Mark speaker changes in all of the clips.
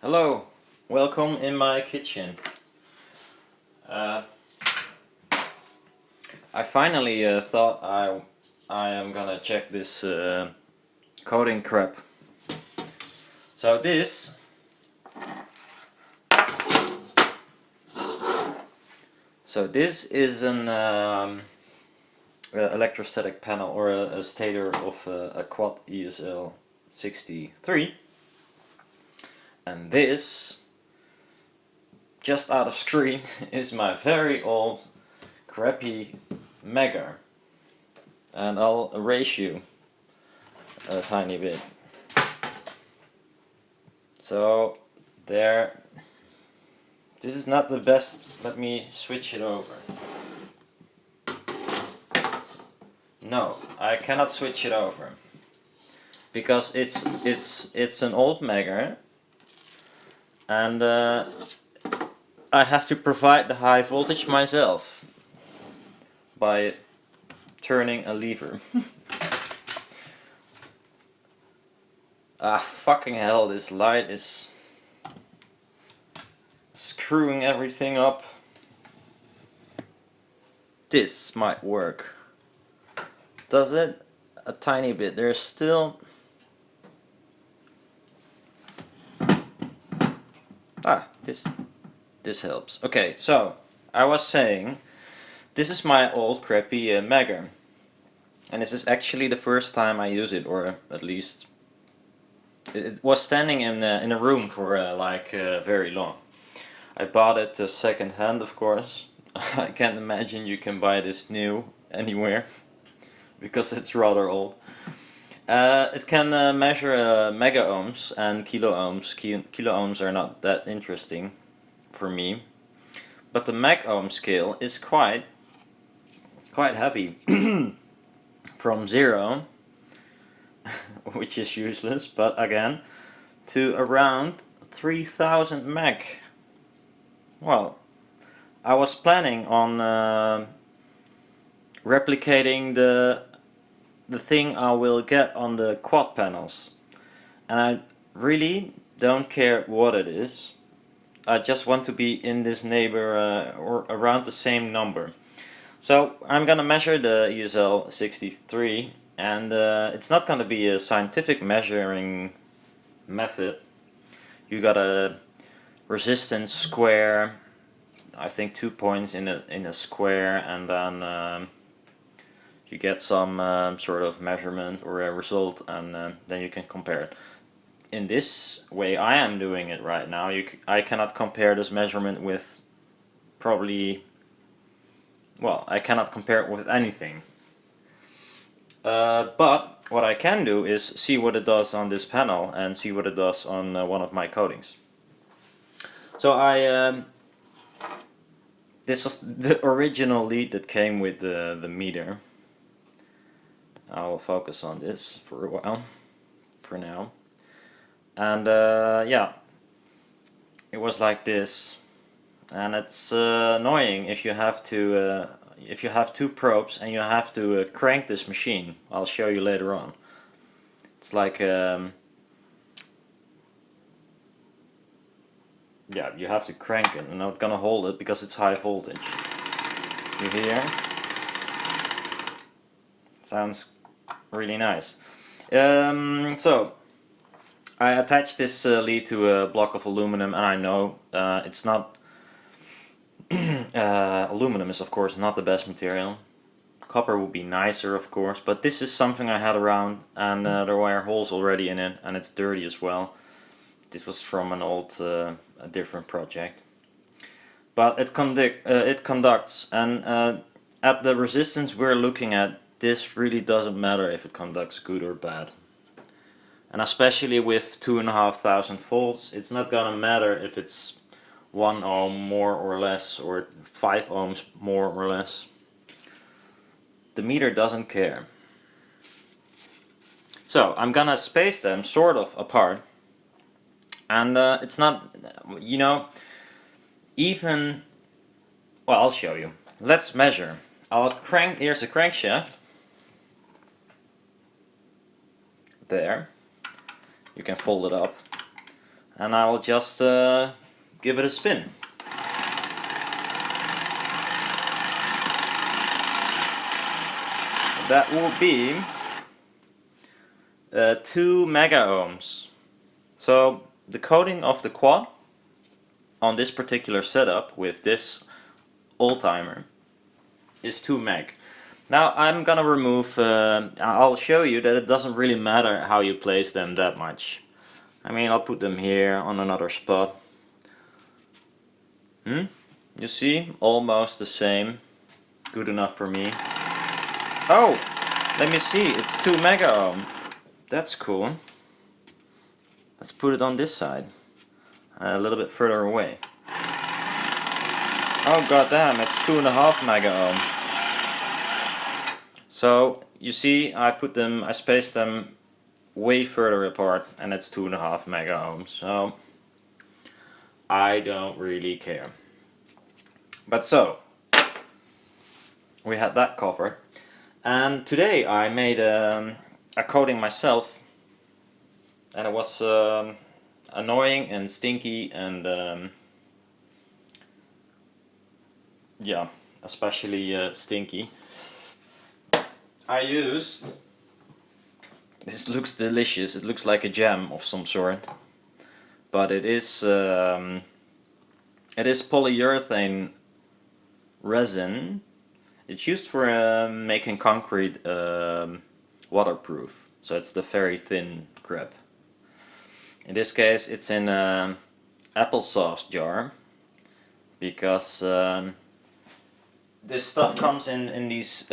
Speaker 1: Hello, welcome in my kitchen. I finally thought I am gonna check this coating crap. So this is an electrostatic panel or a stator of a quad ESL63, and this, just out of screen, is my very old crappy Mega, and I'll erase you a tiny bit. So there, this is not the best. Let me switch it over. No, I cannot switch it over because it's an old Mega, and I have to provide the high voltage myself by turning a lever. Ah, fucking hell, this light is screwing everything up. This might work. Does it? A tiny bit. There's still... Ah, this helps. Okay, so I was saying, this is my old crappy Mega, and this is actually the first time I use it, or at least it was standing in a room for very long. I bought it second hand, of course. I can't imagine you can buy this new anywhere because it's rather old. It can measure mega ohms and kilo ohms. Kilo ohms are not that interesting for me, but the meg ohm scale is quite heavy. From 0, which is useless, but again, to around 3000 meg. Well, I was planning on replicating the thing I will get on the quad panels, and I really don't care what it is. I just want to be in this neighbor or around the same number. So I'm gonna measure the ESL63, and it's not gonna be a scientific measuring method. You got a resistance square, I think 2 points in a square, and then you get some sort of measurement or a result, and then you can compare it. In this way I am doing it right now, I cannot compare this measurement with probably... Well, I cannot compare it with anything. But what I can do is see what it does on this panel and see what it does on one of my coatings. So this was the original lead that came with the meter. I will focus on this for a while, for now. And yeah, it was like this. And it's annoying if you have to if you have two probes and you have to crank this machine. I'll show you later on. It's like yeah, you have to crank it. I'm not gonna hold it because it's high voltage. You hear? Sounds really nice. So I attached this lead to a block of aluminum, and I know it's not aluminum is of course not the best material. Copper would be nicer, of course, but this is something I had around, and there were holes already in it, and it's dirty as well. This was from an old, a different project. But it conducts, and at the resistance we're looking at, this really doesn't matter if it conducts good or bad. And especially with 2500 volts, it's not gonna matter if it's 1 ohm more or less, or 5 ohms more or less. The meter doesn't care. So I'm gonna space them sort of apart, and it's not, you know, even, well, I'll show you. Let's measure. Here's a crankshaft. There. You can fold it up. and I will just give it a spin. That will be 2 mega ohms. So the coating of the quad on this particular setup with this old-timer is 2 meg. Now I'm gonna remove, I'll show you that it doesn't really matter how you place them that much. I mean, I'll put them here on another spot. You see, almost the same. Good enough for me. Oh, let me see, it's 2 mega ohm. That's cool. Let's put it on this side, a little bit further away. Oh goddamn, it's 2.5 mega ohm. So you see, I spaced them way further apart, and it's 2.5 mega ohms. So I don't really care. But so we had that covered, and today I made a coating myself, and it was annoying and stinky and yeah, especially stinky. I used, this looks delicious, it looks like a jam of some sort, but it is polyurethane resin. It's used for making concrete waterproof, so it's the very thin grip. In this case it's in an applesauce jar, because this stuff comes in these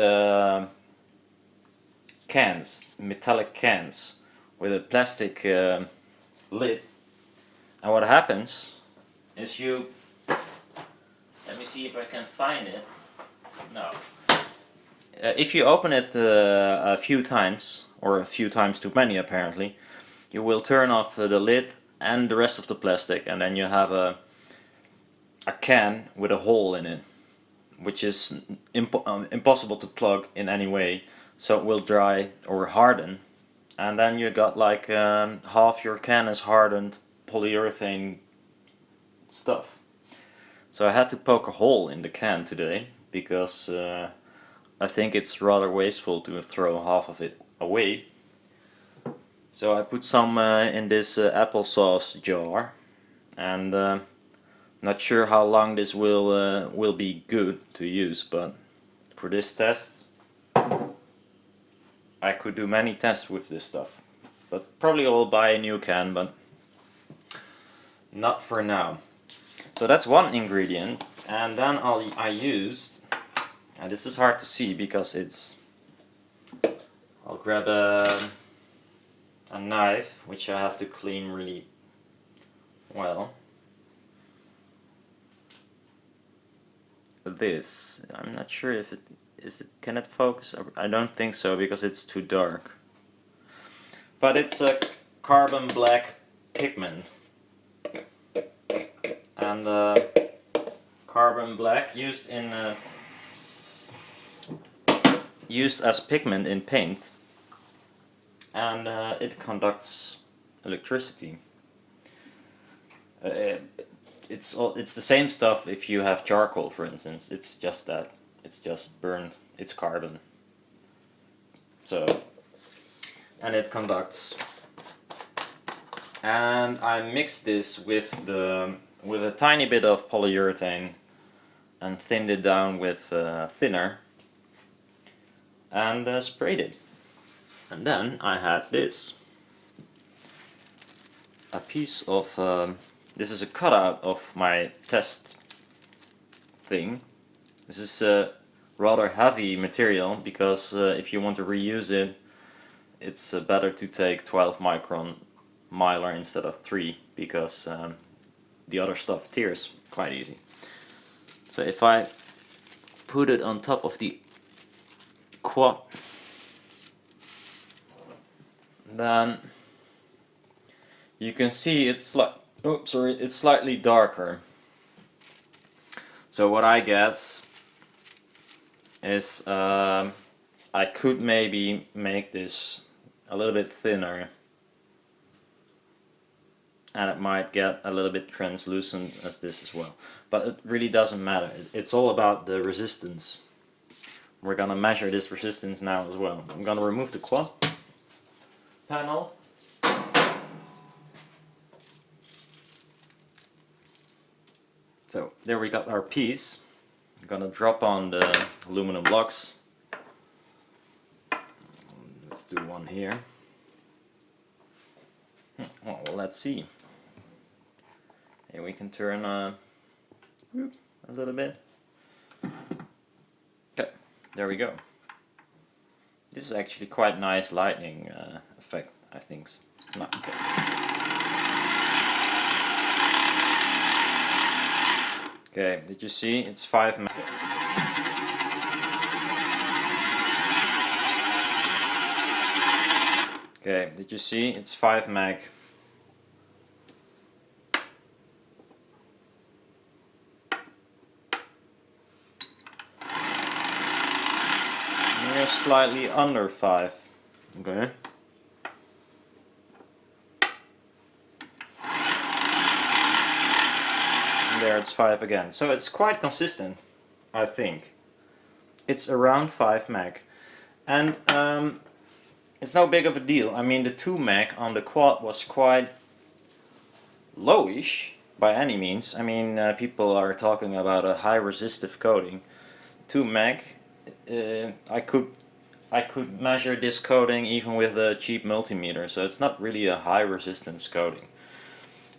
Speaker 1: cans, metallic cans with a plastic lid, and what happens is let me see if I can find it. No. If you open it a few times, or a few times too many apparently, you will turn off the lid and the rest of the plastic, and then you have a can with a hole in it, which is impossible to plug in any way, so it will dry or harden, and then you got like half your can is hardened polyurethane stuff. So I had to poke a hole in the can today, because I think it's rather wasteful to throw half of it away. So I put some in this applesauce jar, and not sure how long this will be good to use, but for this test I could do many tests with this stuff. But probably I will buy a new can, but not for now. So that's one ingredient, and then I used, and this is hard to see because I'll grab a knife, which I have to clean really well. This, I'm not sure if can it focus? I don't think so, because it's too dark. But it's a carbon black pigment. And carbon black used as pigment in paint, and it conducts electricity. It's the same stuff if you have charcoal, for instance. It's just that it's just burned. It's carbon. So, and it conducts. And I mixed this with a tiny bit of polyurethane and thinned it down with thinner, and sprayed it. And then I had this, a piece of this is a cutout of my test thing. This is a rather heavy material, because if you want to reuse it, it's better to take 12 micron mylar instead of 3, because the other stuff tears quite easy. So if I put it on top of the quad, then you can see it's slightly darker. So what I guess is I could maybe make this a little bit thinner. and it might get a little bit translucent as this as well. But it really doesn't matter. It's all about the resistance. We're gonna measure this resistance now as well. I'm gonna remove the quad panel. So there we got our piece. I'm gonna drop on the aluminum blocks. Let's do one here. Well, let's see. Here we can turn a little bit. Okay, there we go. This is actually quite nice lightning effect, I think. No, okay. Okay, did you see? It's 5 meg. Okay, did you see? It's 5 meg. We're slightly under 5. Okay. There it's 5 again. So it's quite consistent, I think. It's around 5 meg. And it's no big of a deal. I mean, the 2 meg on the quad was quite lowish by any means. I mean, people are talking about a high resistive coating. 2 meg, I could measure this coating even with a cheap multimeter, so it's not really a high resistance coating.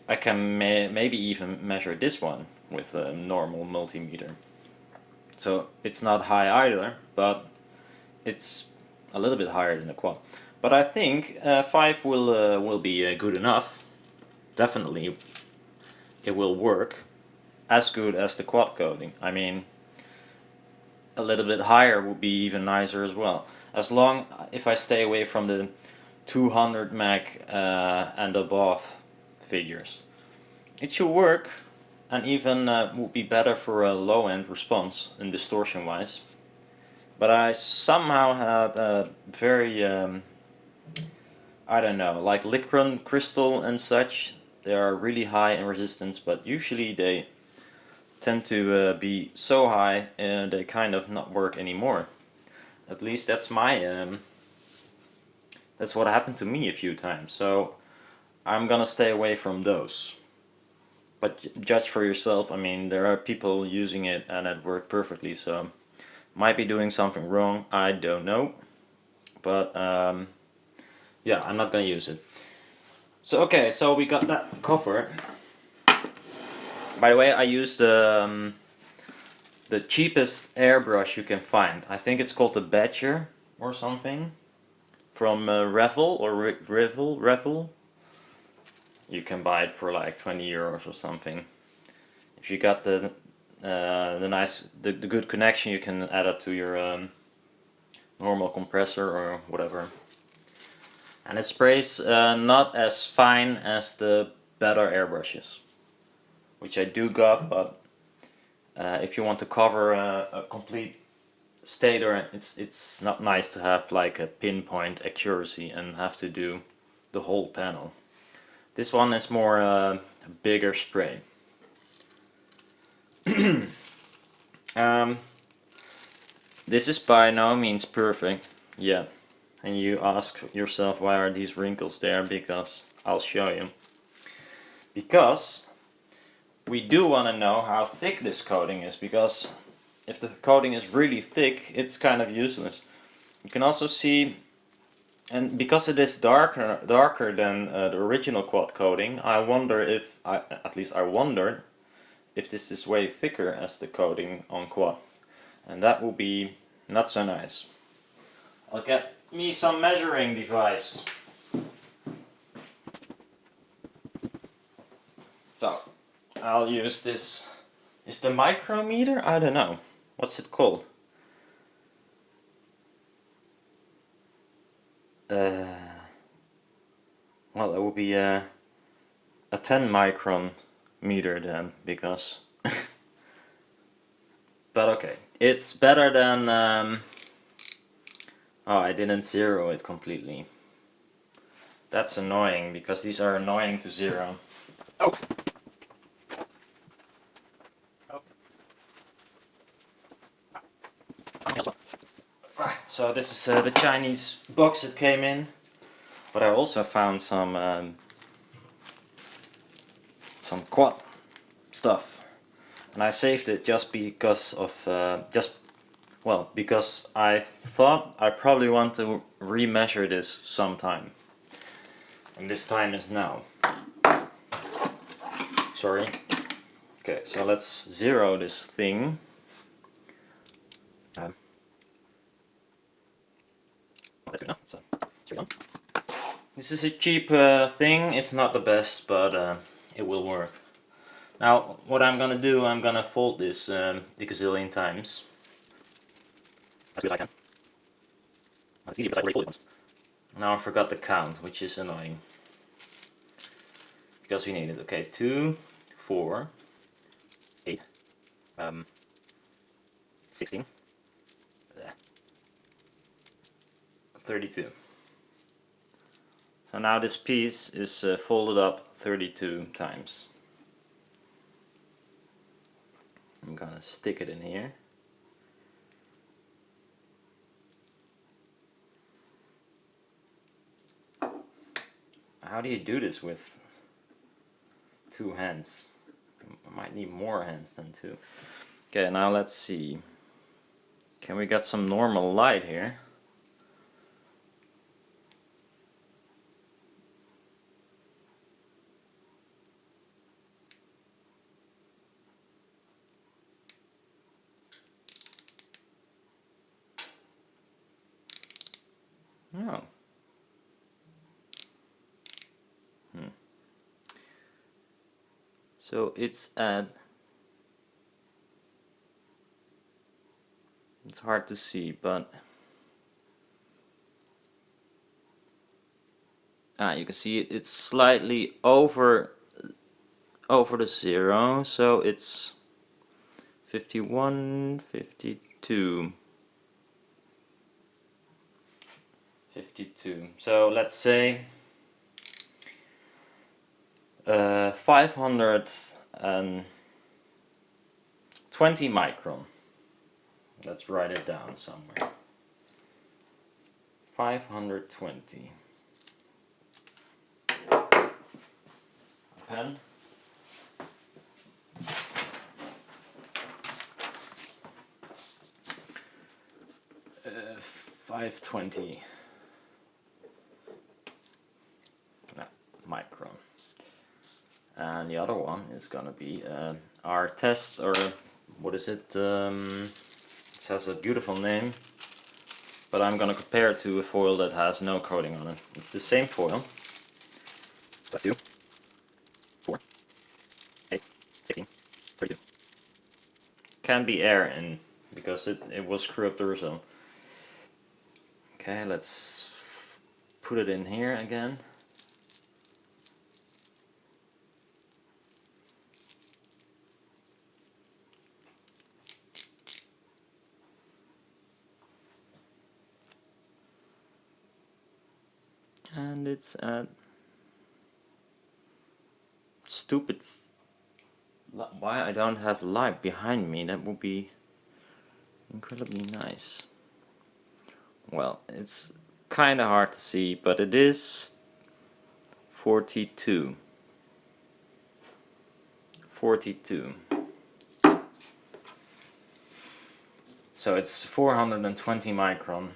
Speaker 1: I can maybe even measure this one with a normal multimeter. So it's not high either, but it's a little bit higher than the quad. But I think 5 will be good enough. Definitely it will work as good as the quad coating. I mean, a little bit higher would be even nicer as well. As long if I stay away from the 200 meg and above figures. It should work, and even would be better for a low-end response in distortion wise. But I somehow had a very I don't know, like Licron crystal and such. They are really high in resistance, but usually they tend to be so high and they kind of not work anymore. At least that's my that's what happened to me a few times. So I'm gonna stay away from those. But judge for yourself. I mean, there are people using it and it worked perfectly. So might be doing something wrong. I don't know. But yeah, I'm not gonna use it. So okay, so we got that covered. By the way, I used the cheapest airbrush you can find. I think it's called the Badger or something from Revel or Revel. You can buy it for like 20 euros or something. If you got the good connection, you can add it to your normal compressor or whatever. And it sprays not as fine as the better airbrushes, which I do got, but if you want to cover a complete stator, it's not nice to have like a pinpoint accuracy and have to do the whole panel. This one is more a bigger spray. This is by no means perfect yet. And you ask yourself, why are these wrinkles there? Because I'll show you. Because we do want to know how thick this coating is, because if the coating is really thick, it's kind of useless. You can also see, and because it is darker than the original quad coating, I wonder if, at least I wondered, if this is way thicker as the coating on quad. And that will be not so nice. I'll get me some measuring device. So I'll use this. Is the micrometer? I don't know. What's it called? Well, it will be a 10 micron meter then, because but okay, it's better than oh, I didn't zero it completely. That's annoying, because these are annoying to zero. Oh. So this is the Chinese box it came in, but I also found some quad stuff, and I saved it just because of because I thought I probably want to remeasure this sometime, and this time is now. Sorry. Okay, so let's zero this thing. That's good enough. So, done. This is a cheap thing. It's not the best, but it will work. Now, what I'm gonna do, I'm gonna fold this a gazillion times. As good as I can. That's easy because I already folded once. Now I forgot the count, which is annoying. Because we need it. Okay, 2, 4, 8, 16, 32. So now this piece is folded up 32 times. I'm gonna stick it in here. How do you do this with 2 hands? I might need more hands than 2. Okay, now let's see. Can we get some normal light here? No. So it's hard to see, but you can see it's slightly over the 0, so it's 51, 52. 52. So let's say 520 micron. Let's write it down somewhere. 520. Pen. Uh, 520 micron. And the other one is gonna be our test, or what is it? It has a beautiful name, but I'm gonna compare it to a foil that has no coating on it. It's the same foil. That's 2, 4, 8, 16, 32. Can be air in because it was screwed up the result. Okay, let's put it in here again. And it's at stupid. Why I don't have light behind me? That would be incredibly nice. Well, it's kind of hard to see, but it is 42. 42. So it's 420 micron.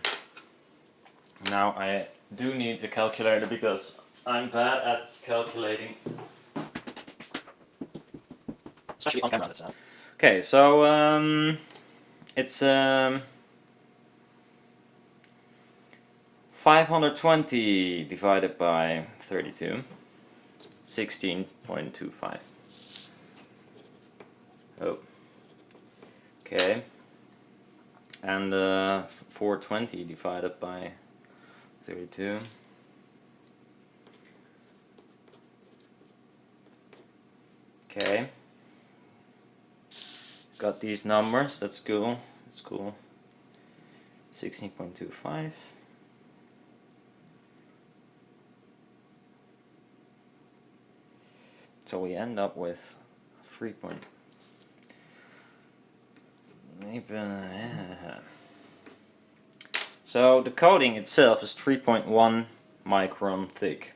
Speaker 1: Now I do need a calculator because I'm bad at calculating. Especially on camera, this sound. Okay, so it's 520 divided by 32, 16.25. Oh, okay, and 420 divided by 32. Okay. Got these numbers, that's cool. That's cool. 16.25. So we end up with 3 point. So the coating itself is 3.1 micron thick.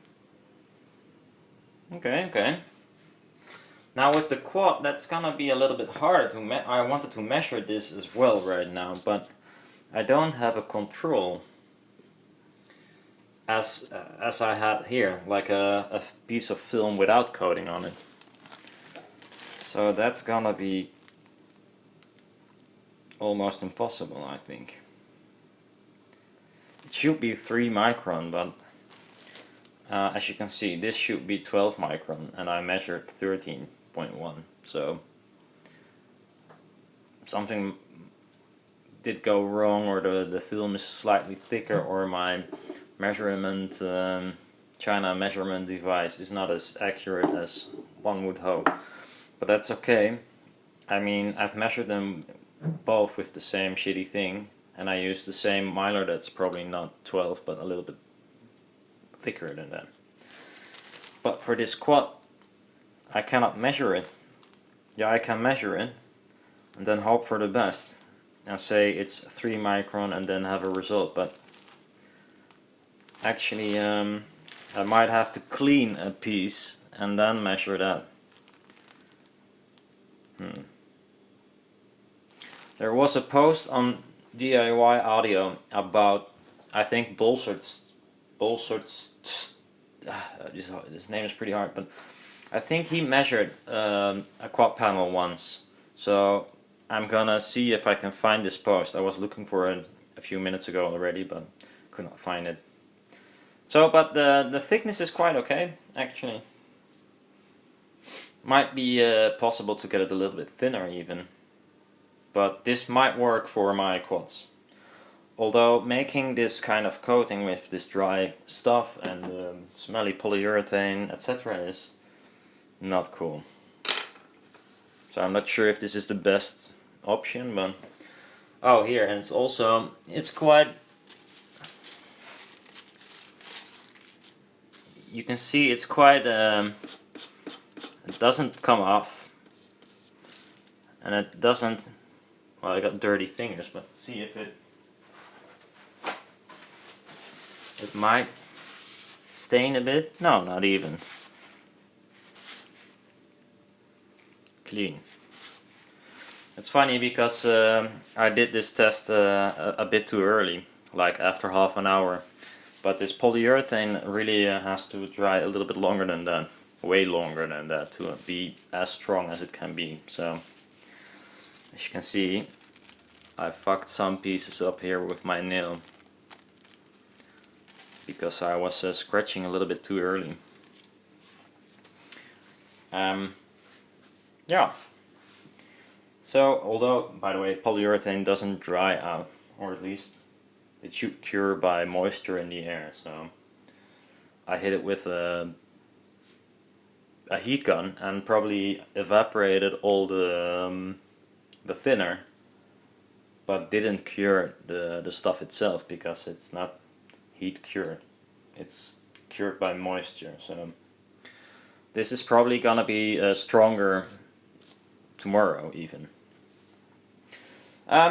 Speaker 1: Okay. Now with the quad, that's gonna be a little bit harder to I wanted to measure this as well right now, but I don't have a control as I had here, like a piece of film without coating on it. So that's gonna be almost impossible, I think. It should be 3 micron, but as you can see, this should be 12 micron, and I measured 13.1. So something did go wrong, or the film is slightly thicker, or my measurement China measurement device is not as accurate as one would hope. But that's okay. I mean, I've measured them both with the same shitty thing, and I used the same mylar that's probably not 12 but a little bit thicker than that. But for this quad, I cannot measure it. Yeah, I can measure it and then hope for the best and say it's 3 micron and then have a result, but actually I might have to clean a piece and then measure that. There was a post on DIY Audio about, I think Bolsert's this name is pretty hard, but I think he measured a quad panel once. So I'm gonna see if I can find this post. I was looking for it a few minutes ago already, but could not find it. So, but the thickness is quite okay, actually. Might be possible to get it a little bit thinner even, but this might work for my quads. Although making this kind of coating with this dry stuff and smelly polyurethane, etc. is not cool. So I'm not sure if this is the best option, but oh, here, and it's also, it's quite, you can see it's quite it doesn't come off, and it doesn't, well, I got dirty fingers, but see if it might stain a bit. No, not even. Clean. It's funny because I did this test a bit too early, like after half an hour, but this polyurethane really has to dry a little bit longer than that, way longer than that, to be as strong as it can be. So as you can see, I fucked some pieces up here with my nail because I was scratching a little bit too early. Yeah. So, although, by the way, polyurethane doesn't dry out, or at least it should cure by moisture in the air, so I hit it with a heat gun and probably evaporated all the thinner, but didn't cure the stuff itself because it's not heat cured. It's cured by moisture, so this is probably gonna be stronger tomorrow even.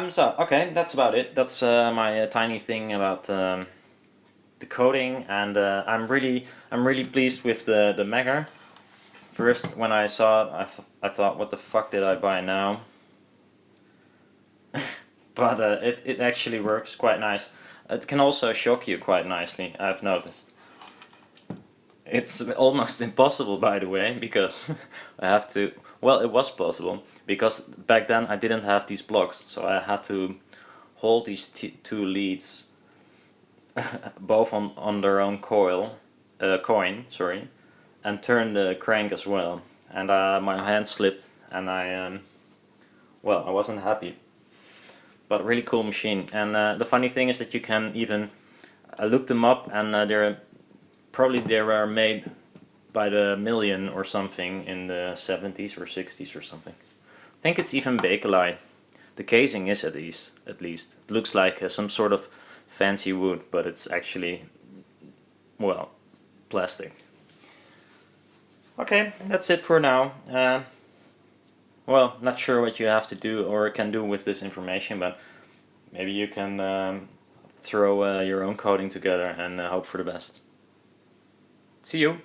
Speaker 1: So okay, that's about it. That's my tiny thing about the coating, and I'm really pleased with the Megger. First, when I saw it, I thought, what the fuck did I buy now? But it actually works quite nice. It can also shock you quite nicely, I've noticed. It's almost impossible, by the way, because I have to, well, it was possible, because back then I didn't have these blocks, so I had to hold these two leads both on their own coin, and turn the crank as well, and my hand slipped, and I wasn't happy. But really cool machine, and the funny thing is that you can even, I looked them up, and they were made by the million or something in the 70s or 60s or something. I think it's even Bakelite. The casing is at least. It looks like some sort of fancy wood, but it's actually, well, plastic. Okay, that's it for now. Well, not sure what you have to do or can do with this information, but maybe you can throw your own coding together and hope for the best. See you!